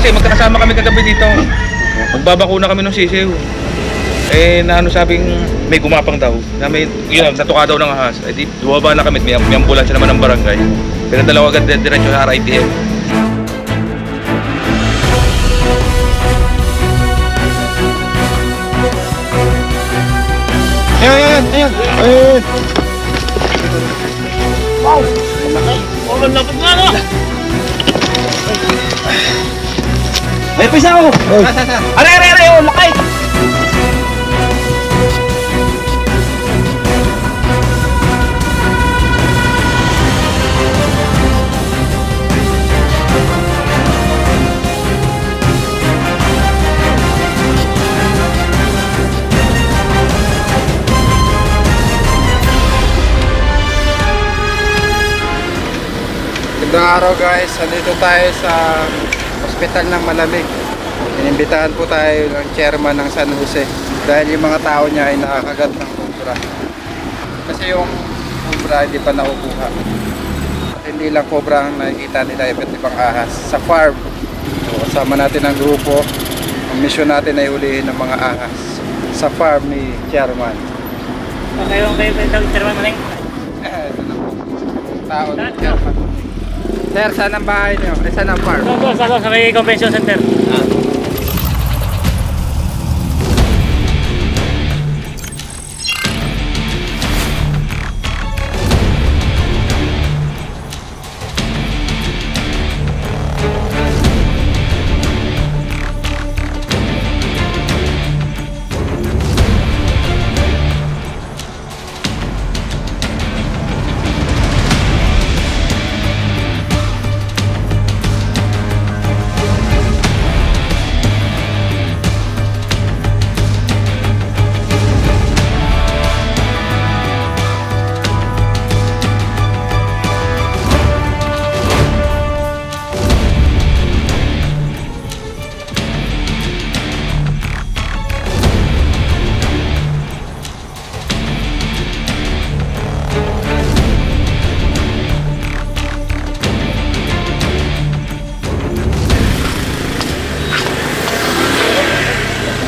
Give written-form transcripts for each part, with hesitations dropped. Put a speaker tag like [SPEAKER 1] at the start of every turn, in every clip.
[SPEAKER 1] kasi magkakasama kami kagabi dito. Magbabakuna kami ng sisiw. Eh na ano sabing may gumapang daw. Na may yun, natuka daw ng ahas. Eh di bumaba na kami, may ambulansya naman ng barangay. Pinadala agad diretso sa RITM.
[SPEAKER 2] Ayan.
[SPEAKER 3] Wow! Oh, lapit nga no!
[SPEAKER 2] May pisa ako!
[SPEAKER 3] Are, oh, lakay!
[SPEAKER 2] Magandang araw guys, nandito tayo sa ospital ng Malamig. Inimbitahan po tayo ng chairman ng San Jose dahil yung mga tao niya ay nakakagat ng cobra. Kasi yung cobra hindi pa nakukuha. At hindi lang cobra ang nakikita nila, iba't ibang ahas sa farm. So, kasama natin ang grupo. Ang mission natin ay hulihin ng mga ahas sa farm ni chairman.
[SPEAKER 3] Okay, chairman maling.
[SPEAKER 2] Ito na po. Tao ni chairman. Sir, saan ang bahay niyo? Saan ang farm?
[SPEAKER 3] Sa may convention center.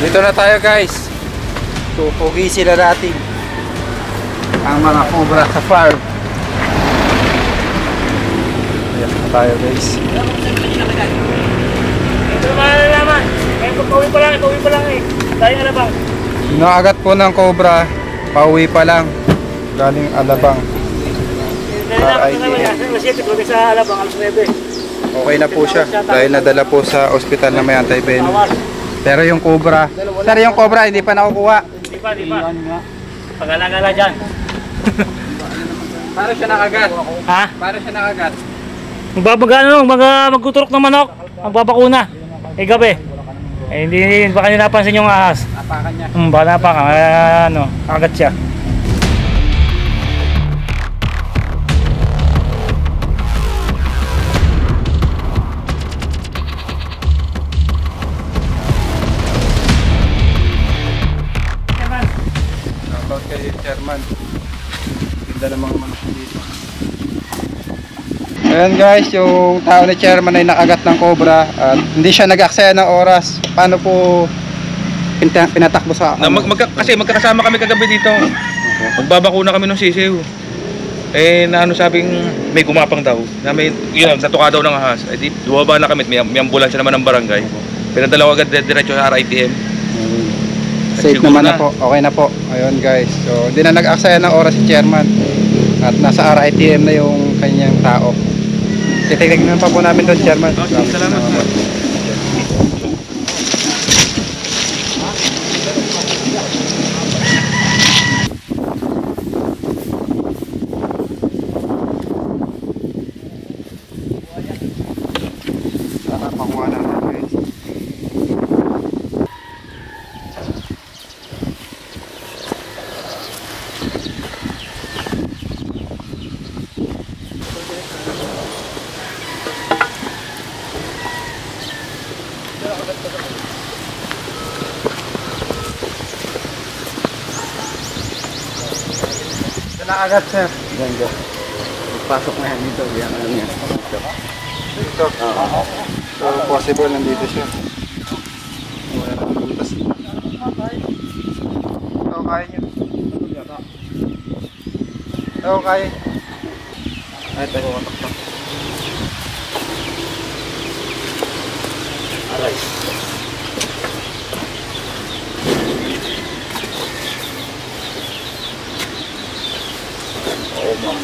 [SPEAKER 2] Dito na tayo guys. Tupugi sila natin ang mga cobra sa farm. Ayan na tayo guys.
[SPEAKER 3] Ito malalaman. Pauwi pa lang eh. Tayo alabang.
[SPEAKER 2] Nakagat po ng cobra, pauwi pa lang. Galing Alabang.
[SPEAKER 3] Sa alabang, alas 9.
[SPEAKER 2] Okay na po siya dahil nadala po sa ospital na may anti-venom. Pero yung cobra, sir, yung cobra hindi pa nakukuha.
[SPEAKER 3] Di pa. Pag-alagala dyan.
[SPEAKER 2] Paano siya nakagat?
[SPEAKER 3] Ha?
[SPEAKER 2] Paano siya nakagat?
[SPEAKER 3] Magtuturok ng manok. Ang babakuna. Eh gabi. Eh hindi pa kanina napansin yung ahas.
[SPEAKER 2] Napakan niya.
[SPEAKER 3] Bala pa ka. Kagat siya.
[SPEAKER 2] Shoutout kay chairman. Ganda ng mga manok dito. Ayan guys, yung tao ni chairman ay nakagat ng cobra at hindi siya nag-aksaya ng oras. Paano po pinatakbo sa
[SPEAKER 1] Kasi magkakasama kami kagabi dito. Magbabakuna kami ng sisiw. Eh na ano sabing may gumapang daw. Na may yun, natuka daw ng ahas. Eh di bumaba na kami, may ambulansya naman ng barangay. Pinadala agad diretso sa RITM.
[SPEAKER 2] Safe naman na po, okay na po. Ayun guys, so hindi na nag-aksaya ng oras si chairman. At nasa RITM na yung kanyang tao. Titignan pa po namin doon, chairman.
[SPEAKER 1] Salamat po.
[SPEAKER 2] Pakuha natin guys. Agad sir. Ganda. Pasok na yan dito. Yan ano yan. Dito. So possible nandito siya. Wala na butas. Ito kaya niyo. Ito kaya. Ay, tayo watak na. Aray. Oh, ma'am.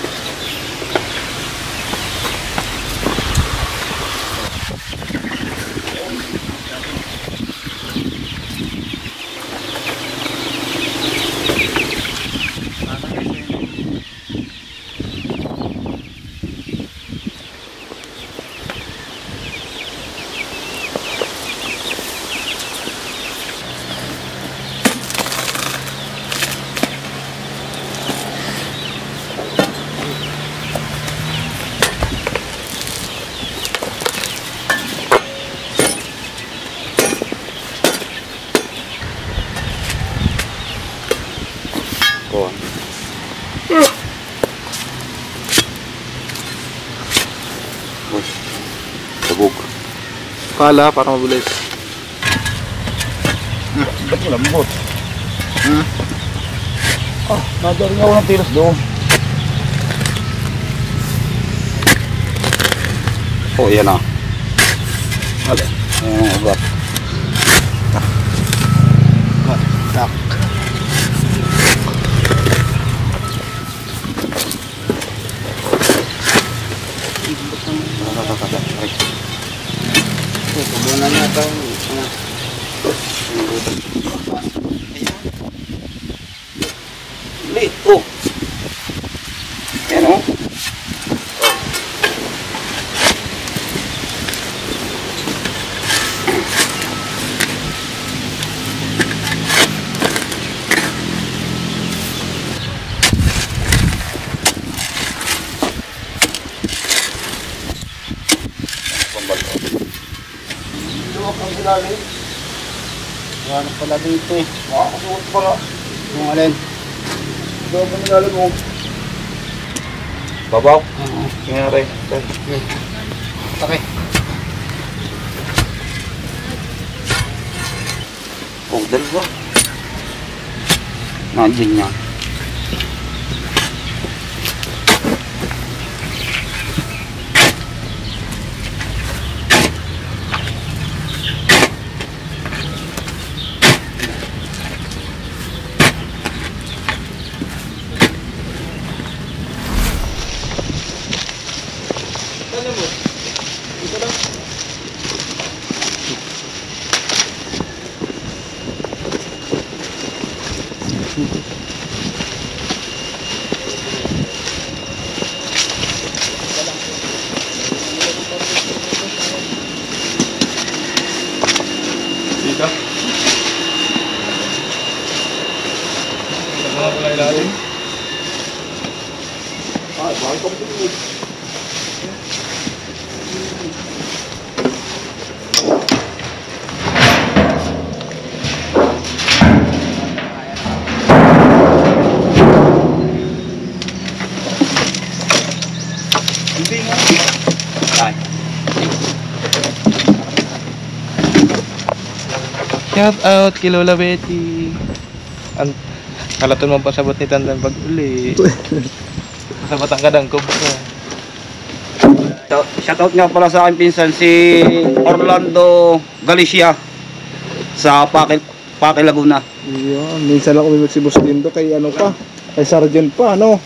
[SPEAKER 1] Sabog.
[SPEAKER 2] Pala, para mabulis.
[SPEAKER 1] Ba't mo lambot? Nadaring ako ng tiros doon.
[SPEAKER 2] Oh, yan ah. Wala. Ayan ang ugat. Tak. Tubunan niya ito. Lit. Oh. Yan o. Hanap pala dito eh. Makakasuot pala. Yung alin. Ito ba nilalag mo?
[SPEAKER 1] Babaw?
[SPEAKER 2] Nangyari. Okay. Oh, dalawa. Nandiyan niya.
[SPEAKER 1] Dito? Ito nga pala ilalim.
[SPEAKER 2] Ay, bakit ako tumig?
[SPEAKER 1] Hindi nga.
[SPEAKER 2] Ay.
[SPEAKER 1] Shout out kay Lola Betty. Kalaton mo pasabot ni Tandan pag uli. Pasabot ang kadang kubra.
[SPEAKER 2] Shoutout nga pala sa akin pinsan si Orlando Galicia sa Pake Laguna.
[SPEAKER 4] Yun, minsan lang umimik si Boss Dindo kay ano pa, kay Sergeant pa, ano?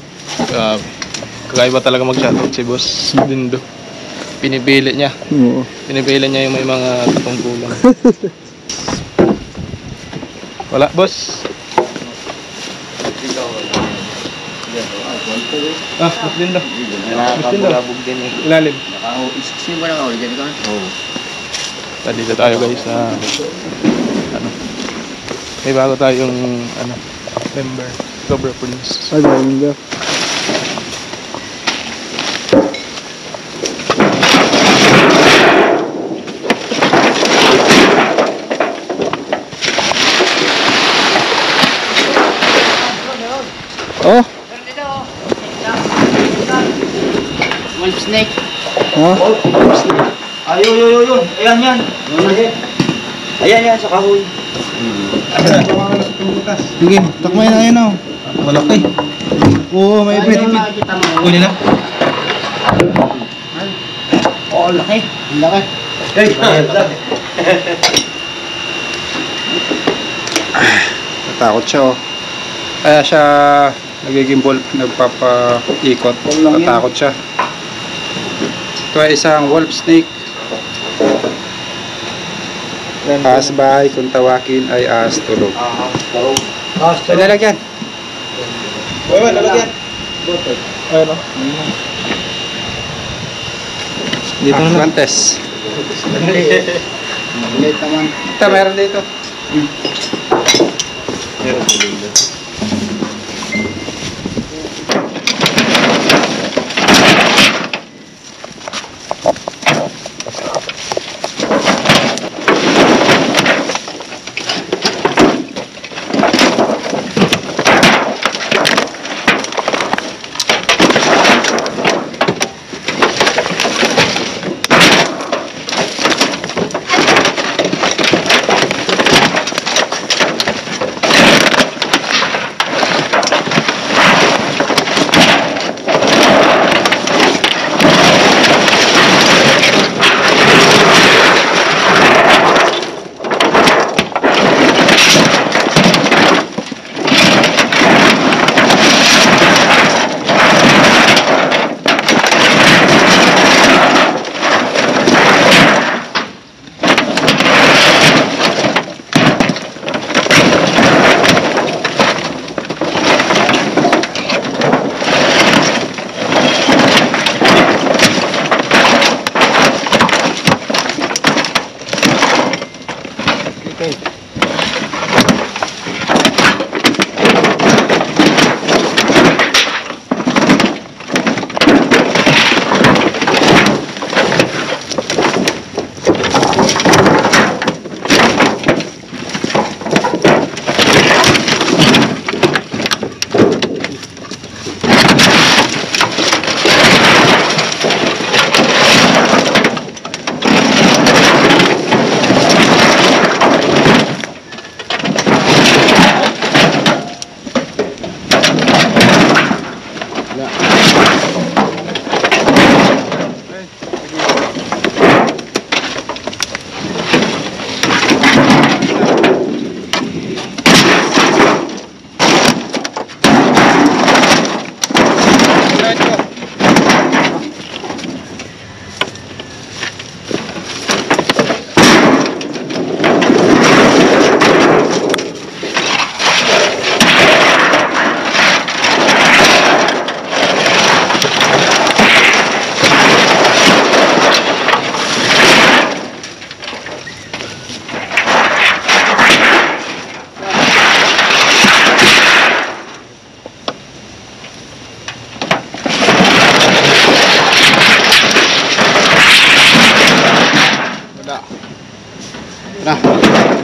[SPEAKER 1] Kakaiba talaga mag-shoutout si Boss Dindo. Pinipili niya.
[SPEAKER 4] Oo.
[SPEAKER 1] Pinipili niya yung may mga tungkulan. Wala, boss. Boss Dindo.
[SPEAKER 2] Nakakabulabog din eh.
[SPEAKER 1] Ilalim.
[SPEAKER 2] Sino ba nakahuli dyan ka? Oo.
[SPEAKER 1] Dito tayo guys sa ano. May bago tayong ano, member, Cobra Police.
[SPEAKER 4] Ay, galing ka. Oh,
[SPEAKER 2] Wolf snake.
[SPEAKER 4] ha?
[SPEAKER 2] Wolf snake.
[SPEAKER 5] Ayun. Ayan yan. Ayan yan sa kahoy.
[SPEAKER 4] Sige, takmay na yan oh. Malaki. Oo, may ipit.
[SPEAKER 1] Kunin na.
[SPEAKER 5] Oo, laki.
[SPEAKER 2] Laki. Natakot siya oh. Kaya siya nagiging nagpapaikot. Natakot siya. Ito ay isang wolf snake. Ahas bahay kung tawakin ay ahas tulog. Ay, lalagyan.
[SPEAKER 4] Lalagyan. Ayun oh.
[SPEAKER 2] Dito na Mantes.
[SPEAKER 5] Maliit naman.
[SPEAKER 2] Ito, meron dito.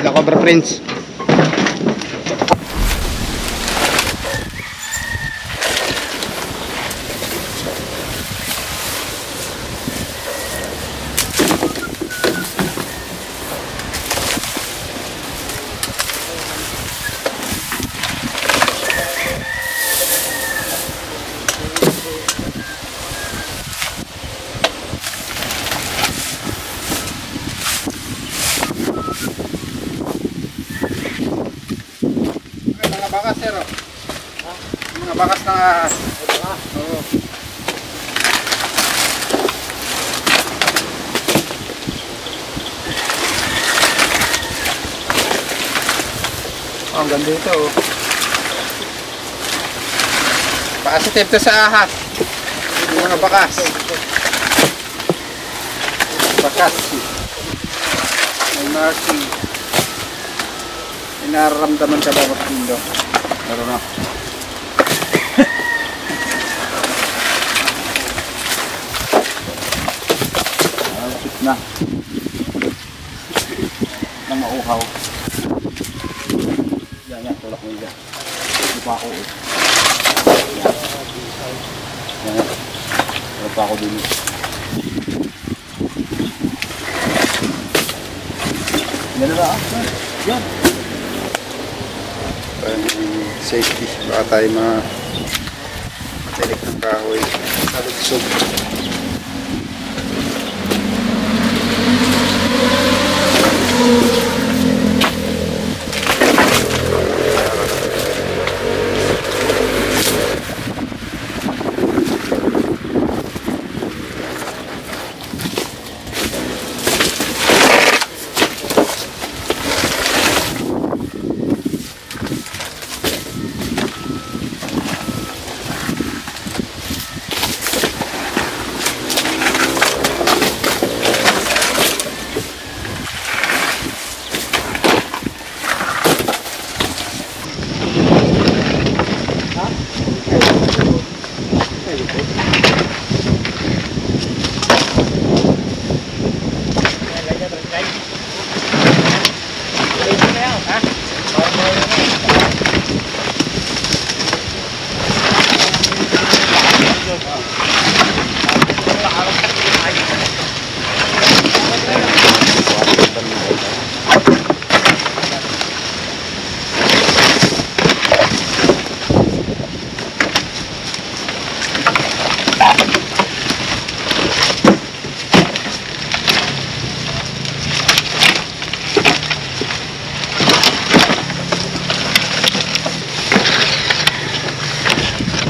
[SPEAKER 5] La Cobra Prince.
[SPEAKER 2] Mga bakas, sir. Oh. Mga bakas ng ahas. Oo. Oh, ang ganda ito. Oh. Positive to sa ahas. Yung mga bakas. Bakas. May mercy. Nararamdaman ka ba mas lindo? Meron na.
[SPEAKER 5] Sip na. Nang mauhaw. Yan, tulak mo yan. Hindi pa ako eh. Yan. Tulak pa ako din.
[SPEAKER 2] Safety. Baka tayo matilik ng kahoy. Salugsog.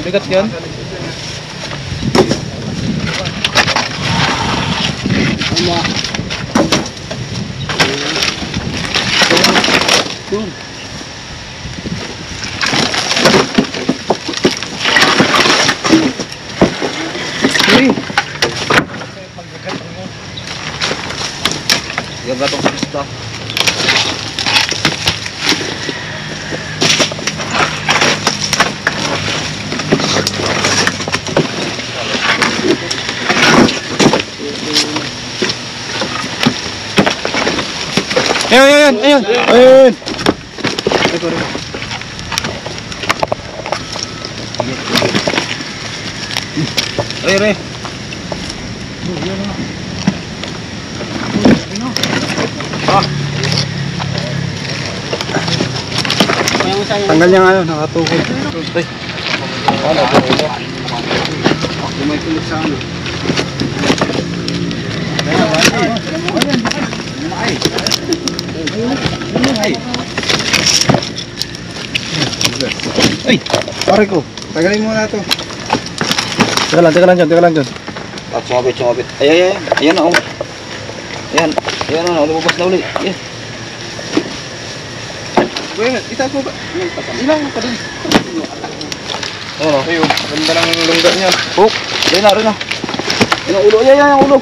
[SPEAKER 1] Bigat yun.
[SPEAKER 5] Yung gatong sa pista.
[SPEAKER 2] Ayun, ayun, ayun.
[SPEAKER 5] Re, re.
[SPEAKER 2] Tanggal niya nga yun, nakatukod. May tulog sa ano. Ay, pare ko. Tagalin mo na ito.
[SPEAKER 4] Teka lang dyan.
[SPEAKER 5] At sumabit. Ay. Ayan na, oh. Ayan na, lumabas na uli. Ayan.
[SPEAKER 2] Itaas mo ba? Ilang pa din.
[SPEAKER 5] Ayan, oh.
[SPEAKER 2] Ayun, ganda lang yung lungga niya.
[SPEAKER 5] Oh, ayan na, rin na. Ayan ang ulo, ayan ang ulo.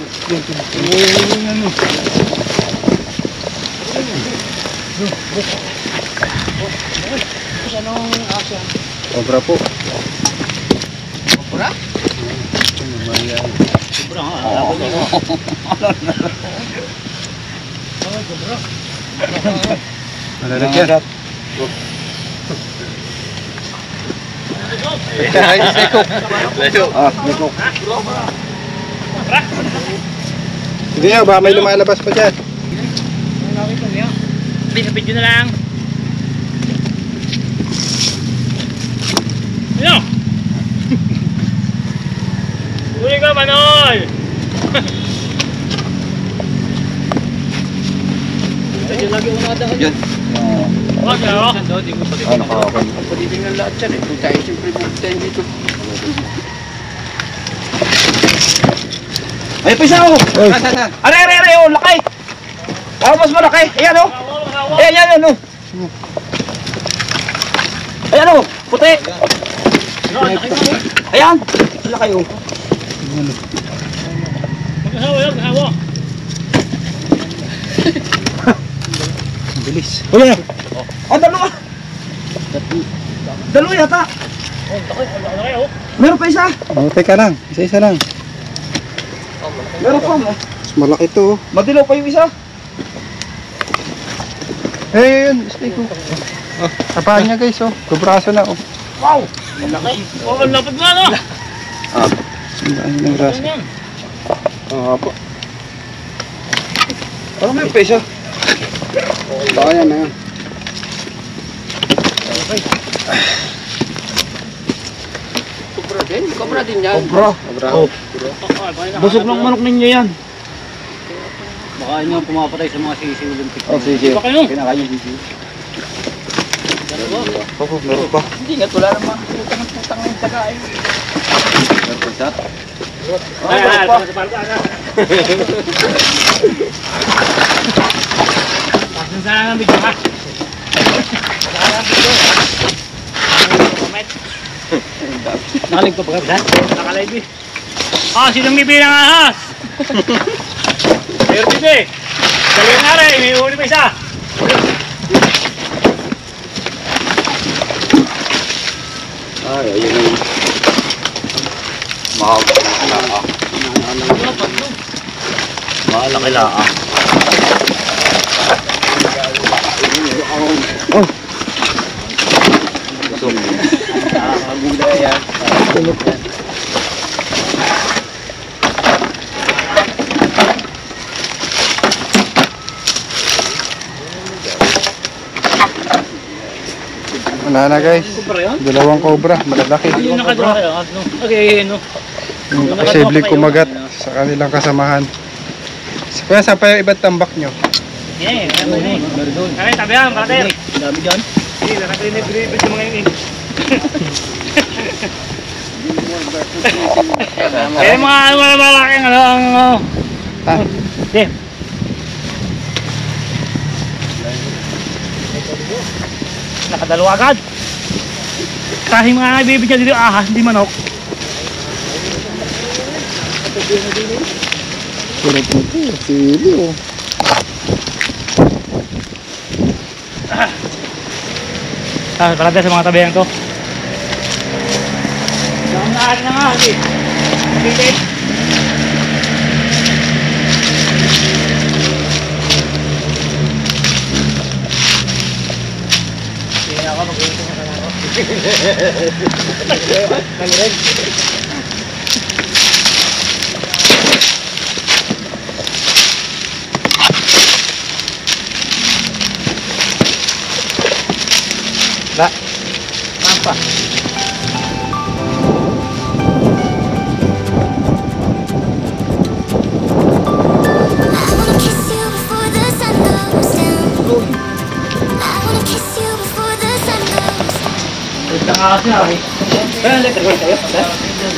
[SPEAKER 2] Sobra po. Malalagyan. Ay, seko.
[SPEAKER 5] Ah, ito.
[SPEAKER 2] Sige nga, baka may lumalabas pa dyan.
[SPEAKER 3] Hindi, sa video na lang. Ano? Huli ka, Manol!
[SPEAKER 5] Yan.
[SPEAKER 3] Wag na, oh.
[SPEAKER 5] Ah, nakakapan.
[SPEAKER 2] Pwede ng lahat dyan eh. Kung tayo siyempre buktayin dito.
[SPEAKER 5] Ay, pa isa, oh.
[SPEAKER 2] Saan?
[SPEAKER 5] Are, oh, laki. Mas malaki. Ayan, oh. Ayan, oh. Ayan, oh. Puti. Ayan. Laki, oh.
[SPEAKER 3] Magkasawa.
[SPEAKER 2] Bilis.
[SPEAKER 5] Uy, oh, dalawa. Dalawa yata. Meron pa isa.
[SPEAKER 2] Oh, teka lang. Isa-isa lang.
[SPEAKER 5] Meron pa, oh.
[SPEAKER 2] Mas malaki to.
[SPEAKER 5] Madilaw pa yung isa.
[SPEAKER 2] Ayun, stay ko. Oh, tapaan niya guys, oh. Kubraso na, oh.
[SPEAKER 3] Wow! Ang laki. Oh, ang lapad nga, no?
[SPEAKER 2] Sundaan niya ng braso.
[SPEAKER 3] Yan.
[SPEAKER 5] Oo po. Ano may pesa?
[SPEAKER 2] Baka yan na yan. Cobra din yan. Cobra.
[SPEAKER 5] Busog ng manok ninyo yan. Baka yun yung pumapatay sa mga sisiw Olympic.
[SPEAKER 2] Oh, sige.
[SPEAKER 5] Kinakain yung sisiw.
[SPEAKER 2] Meron pa.
[SPEAKER 5] Hindi nga, wala naman. Putang ng taga eh. Meron pa siya?
[SPEAKER 3] Pasin sana ng video ha.
[SPEAKER 5] Nakalig pa ba ka?
[SPEAKER 3] Nakalive eh. Ah, sinong bibilang ahas? Meron dito eh. Dali nga rin, may huli pa isa.
[SPEAKER 5] Ay, ayun na yun. Mahal na laa. Mahal na laa.
[SPEAKER 2] Nakakagulat yan. Wala na guys. Dalawang cobra, malalaki.
[SPEAKER 3] Yung nakagawa kayo, ano? Okay, ano?
[SPEAKER 2] Posibleng kumagat sa kanilang kasamahan. Kaya saan pa yung iba't tambak nyo?
[SPEAKER 3] Yeah, ano yun? Ay, tabi yan, brother.
[SPEAKER 5] Dami dyan.
[SPEAKER 3] Hindi, nakagrinip-gripit yung mga yun eh. Eh, mga ano malaking ano, ang...
[SPEAKER 2] Ah,
[SPEAKER 3] Hindi. Nakadalawa agad. Kasi mga nabibigyan dito ahas, hindi manok.
[SPEAKER 4] Sarap nito. Sili oh.
[SPEAKER 3] Ah, brother, sa mga tabihan ko. Nakakaanin na nga, hindi. Nakikit. Hindi na ako mag-uusap na ako. Nalirin.
[SPEAKER 2] la.
[SPEAKER 3] Apa?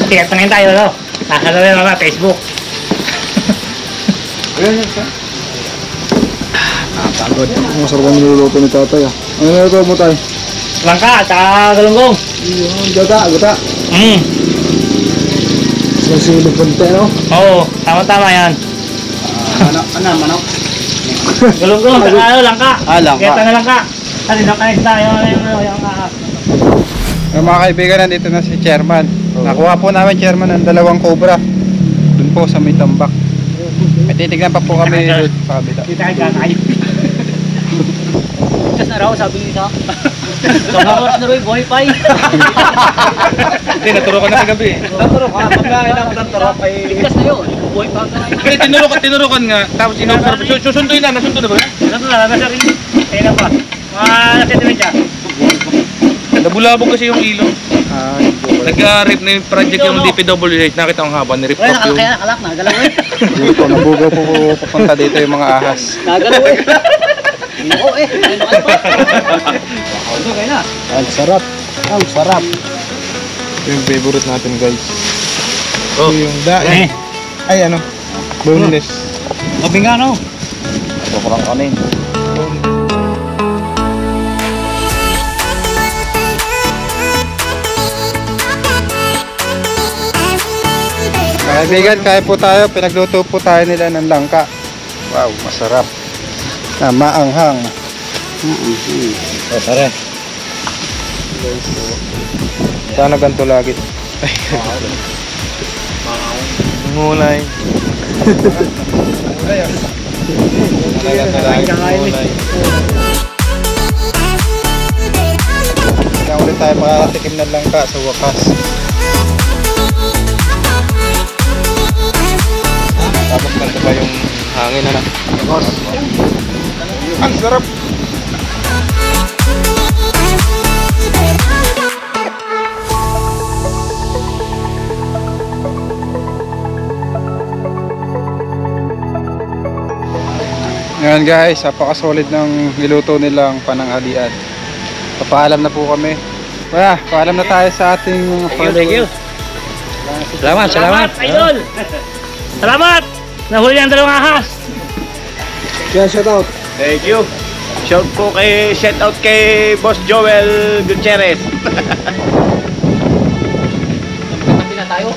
[SPEAKER 3] Tikat na tayo, no? Nakalawa yung mga Facebook.
[SPEAKER 4] Nakakagod. Masarap ang niluluto ni tatay ah. Ano niluluto mo tayo?
[SPEAKER 3] Langka, tsaka galunggong.
[SPEAKER 4] Yung gata. Mas masilip konti, no?
[SPEAKER 3] Oo, tama-tama yan.
[SPEAKER 5] Manok?
[SPEAKER 3] Galunggong, tsaka ano, langka.
[SPEAKER 2] Ah, langka.
[SPEAKER 3] Kaya na langka. Kasi nakain tayo yung ahas.
[SPEAKER 2] Yung mga kaibigan, nandito na si Chairman. Nakuha po namin Chairman ng dalawang cobra. Doon po sa may tambak. May titignan pa po kami sa kabila.
[SPEAKER 3] Hindi tayo kakain.
[SPEAKER 5] Just na raw, sabi niya. Tumakas na raw yung wifi.
[SPEAKER 1] Hindi, naturo ka na kagabi.
[SPEAKER 5] Taturo ka, pagkain ako taturo kay... Ligtas na yun, wifi pa nga yun.
[SPEAKER 1] Kaya tinurukan nga, tapos inobserve. Susunduin na, nasundo na ba?
[SPEAKER 3] Ano to na, nasa rin. Kaya na pa. Mga nasentimen siya.
[SPEAKER 1] Nabulabog kasi yung ilong. Nag-rip na yung project yung DPWH. Nakita ang haba, nirip
[SPEAKER 5] Kaya
[SPEAKER 1] off yung...
[SPEAKER 5] nakalak, nagalaw eh.
[SPEAKER 2] Dito po, nabugaw po papunta dito yung mga ahas.
[SPEAKER 5] Nagalaw eh. Oo eh, ano pa? Ano kayo na?
[SPEAKER 4] Ang sarap. Ang sarap. Ito yung favorite natin guys.
[SPEAKER 1] Oh.
[SPEAKER 4] Ito yung daing. Ay ano? Boneless.
[SPEAKER 3] Sabi nga, no?
[SPEAKER 5] Sobrang kanin.
[SPEAKER 2] Kaibigan, kaya po tayo. Pinagluto po tayo nila ng langka. Wow, masarap. Na maanghang.
[SPEAKER 5] Tara.
[SPEAKER 2] Sana ganito lagi.
[SPEAKER 1] Mulay.
[SPEAKER 2] Sana ganito lagi. Kaya ulit tayo makakatikim ng langka sa wakas.
[SPEAKER 1] Tapos ganito pa yung hangin na. Ang sarap.
[SPEAKER 2] Ngayon guys, napaka-solid ng niluto nilang pananghalian. Papaalam na po kami. Kaya, paalam na tayo sa ating mga followers.
[SPEAKER 3] Salamat, idol! Salamat! Nahuli ang dalawang ahas!
[SPEAKER 4] Yan, shout out.
[SPEAKER 5] Thank you. Shout out kay Boss Joel Gutierrez.
[SPEAKER 3] Tabi na tayo.